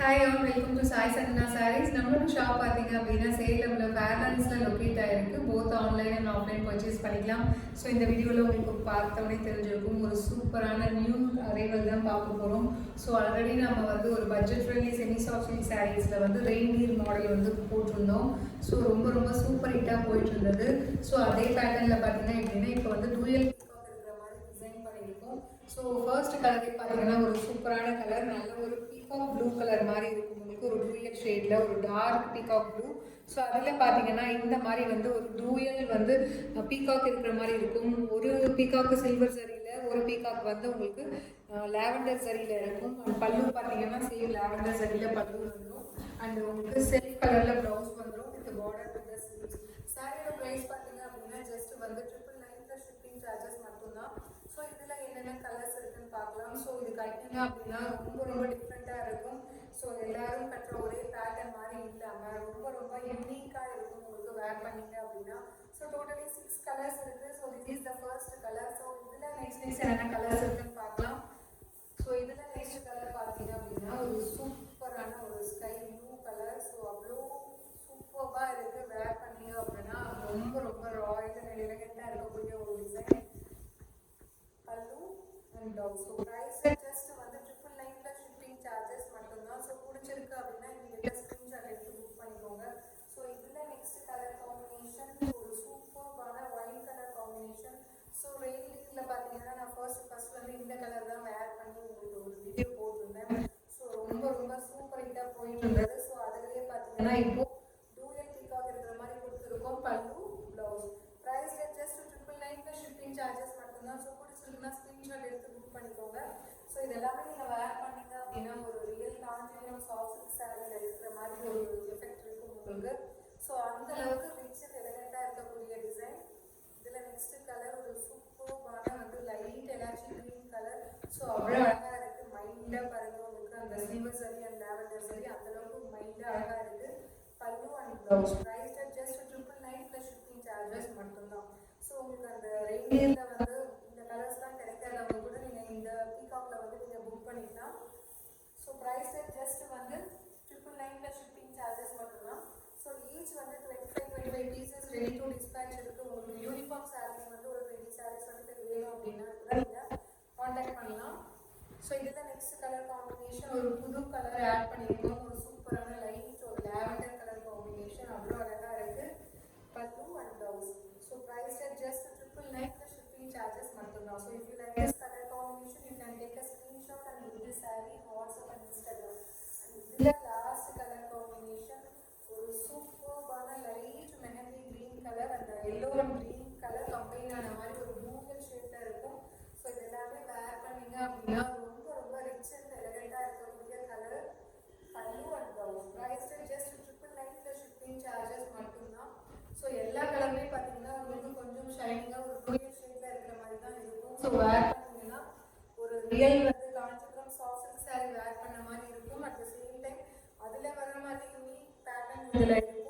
Hi all welcome to Sai Chandana sarees. நம்மளோட shop பார்த்தீங்க அப்படின்னா சேலம்ல ஃபேர்லாண்ட்ஸில் லொக்கேட் ஆகிருக்கு. Both online and offline purchase பண்ணிக்கலாம். ஸோ இந்த வீடியோவில் உங்களுக்கு பார்த்தோன்னே தெரிஞ்சிருக்கும், ஒரு சூப்பரான நியூ அரைவல் தான் பார்க்க போகிறோம். ஸோ ஆல்ரெடி நம்ம வந்து ஒரு budget friendly semi soft silk சாரீஸில் வந்து ரெயின்டீர் மாடல் வந்து போட்டிருந்தோம். ஸோ ரொம்ப சூப்பர் ஹிட்டாக போயிட்டு இருந்தது. ஸோ அதே பேட்டர்னில் பார்த்தீங்கன்னா எப்படின்னா இப்போ வந்து டூயல் ஸோ ஃபர்ஸ்ட் கலரே பார்த்தீங்கன்னா ஒரு சூப்பரான கலர், நல்ல ஒரு பீகாக் ப்ளூ கலர் மாதிரி இருக்கும். உங்களுக்கு ஒரு டூயல் ஷேடில் ஒரு டார்க் பீகாக் ப்ளூ. ஸோ அதில் பார்த்தீங்கன்னா இந்த மாதிரி வந்து ஒரு டூயல் வந்து பீகாக் இருக்கிற மாதிரி இருக்கும். ஒரு பீகாக்கு சில்வர் சரியில், ஒரு பீகாக் வந்து உங்களுக்கு லாவெண்டர் சரியில் இருக்கும். அண்ட் பல்லு பார்த்தீங்கன்னா சேம் லாவெண்டர் சரியில் பல்லு வந்துடும். அண்ட் உங்களுக்கு செல்ஃப் கலரில் ப்ளவுஸ் வந்துடும் வித் பார்டர் வித் ஸ்லீவ்ஸ். சாரியோட ப்ரைஸ் பார்த்தீங்க அப்படின்னா ஜஸ்ட் வந்து 999 ஷிப்பிங் சார்ஜஸ் மட்டும்தான். ஸோ இதில் என்னென்ன கலர்ஸ் இருக்குன்னு பார்க்கலாம். ஸோ இது கட்டிங்க அப்படின்னா ரொம்ப டிஃப்ரெண்ட்டாக இருக்கும். ஸோ எல்லாரும் கட்டுற ஒரே பேட்டர்ன் மாதிரி இல்லாமல் ரொம்ப யூனிக்காக இருக்கும் உங்களுக்கு வேர் பண்ணிங்க அப்படின்னா. ஸோ டோட்டலி 6 கலர்ஸ் இருக்குது. So this is the first colour. So இதில் நெக்ஸ்ட் என்னென்ன கலர்ஸ் இருக்குன்னு பார்க்கலாம். ஸோ இதில் நெக்ஸ்ட் கலர் பார்த்தீங்க அப்படின்னா ஒரு சூப்பரான ஒரு ஸ்கை ப்ளூ கலர். ஸோ அவ்வளோ சூப்பராக இருக்குது. வேர் பண்ணிங்க அப்படின்னா ரொம்ப ராயல் அண்ட் எலிகெண்ட்டாக இருக்கக்கூடிய ஒரு டிசைன். ஸோ ப்ரைஸ் ஜஸ்ட் வந்து 999 ஷிப்பிங் சார்ஜஸ் மட்டும்தான். ஸோ பிடிச்சிருக்கு அப்படின்னா இந்த ஸ்க்ரீன்ஷாட் எடுத்து புக் பண்ணிக்கோங்க. ஸோ இதில் நெக்ஸ்ட் கலர் காம்பினேஷன் ஒரு சூப்பரான ஒயிட் கலர் காம்பினேஷன். ஸோ ரெயின்ல பார்த்தீங்கன்னா நான் ஃபர்ஸ்ட் வந்து இந்த கலர் தான் வேர் பண்ணி உங்களுக்கு ஒரு வீடியோ போட்டிருந்தேன். ஸோ ரொம்ப சூப்பர் ஹிட்டாக போயிட்டு இருந்தது. ஸோ அதிலேயே பார்த்தீங்கன்னா இப்போ டூயல் பீகாக் இருக்கிற மாதிரி கொடுத்துருக்கோம். Pallu blouse price just 999 shipping charges மட்டும்தான். ஸோ பிடிச்சிருக்குன்னா ஸ்க்ரீன்ஷாட் எடுத்து புக் பண்ணிக்கோங்க. ஸோ இது எல்லாமே நீங்கள் வேர் பண்ணீங்க அப்படின்னா ஒரு ரியல் காஞ்சிபுரம் சாஃப்ட் சில்க் சாரியில் இருக்கிற மாதிரி ஒரு எஃபெக்ட் இருக்கும் உங்களுக்கு. ஸோ அந்த அளவுக்கு ரிச் எலிகெண்ட்டாக இருக்கக்கூடிய டிசைன். இதில் நெக்ஸ்ட் கலர் ஒரு சூப்பரான வந்து light elaichi green colour. So அவ்வளோ அழகாக இருக்குது. மைண்டாக பாருங்க உங்களுக்கு அந்த சில்வர் சரி அண்ட் லாவெண்டர் சரி அந்தளவுக்கு மைண்டாக அழகாக இருக்குது. Pallu and blouse price just 999 plus shipping charges மட்டும்தான். ஸோ உங்களுக்கு அந்த ரெயின்டியரில் வந்து இந்த கலர்ஸ்லாம் கிடைக்காதவங்க கூட நீங்கள் இந்த பீகாக்ல வந்து நீங்கள் புக் பண்ணிக்கலாம். ஸோ ப்ரைஸ் ஜஸ்ட் வந்து 999 ப்ளஸ் ஷிப்பிங் சார்ஜஸ் மட்டும்தான். ஸோ ஈச் வந்து 25 பீசஸ் ரெடி டு டிஸ்பேச் இருக்குது. உங்களுக்கு யூனிஃபார்ம் சாரீஸ் வந்து ஒரு 20 சாரீஸ் வந்து வேணும் அப்படின்னா கூட நீங்கள் காண்டாக்ட் பண்ணலாம். ஸோ இதில் நெக்ஸ்ட் கலர் காம்பினேஷன் ஒரு புது கலர் ஆட் பண்ணியிருக்கோம். ஒரு சூப்பரான லைட் ஒரு லாவெண்டர் கலர் காம்பினேஷன் அவ்வளோ அழகாக இருக்குது. Pallu and blouse. So price just 999 plus shipping charges மட்டும்தான். So if you like this colour combination you can take a screenshot and book this sari WhatsApp and Instagram. இதில் last colour combination ஒரு சூப்பரான light mehndi green colour அந்த yellow and green colour combine ஆன மாதிரி ஒரு ப்ளூகல் ஷேப்பில் இருக்கும். ஸோ இது எல்லாமே வேர் பண்ணிங்க அப்படின்னா ரொம்ப ரிச் அண்ட் எலிகெண்ட்டாக இருக்கக்கூடிய colour. Pallu and blouse price just 999 plus shipping charges மட்டும்தான். ஸோ எல்லா கலருமே பார்த்தீங்கன்னா உங்களுக்கு கொஞ்சம் ஷைனிங்காக ஒரு டூயல் ஷேடில் இருக்கிற மாதிரி தான் இருக்கும். ஸோ வேர் பண்ணிங்கன்னா ஒரு ரியல் வந்து காஞ்சிபுரம் சாஃப்ட் சில்க் சாரி வேர் பண்ண மாதிரி இருக்கும். அட் த சேம் டைம் அதில் வர மாதிரி யூனிக் பேட்டர்ன் இதில் இருக்கும்.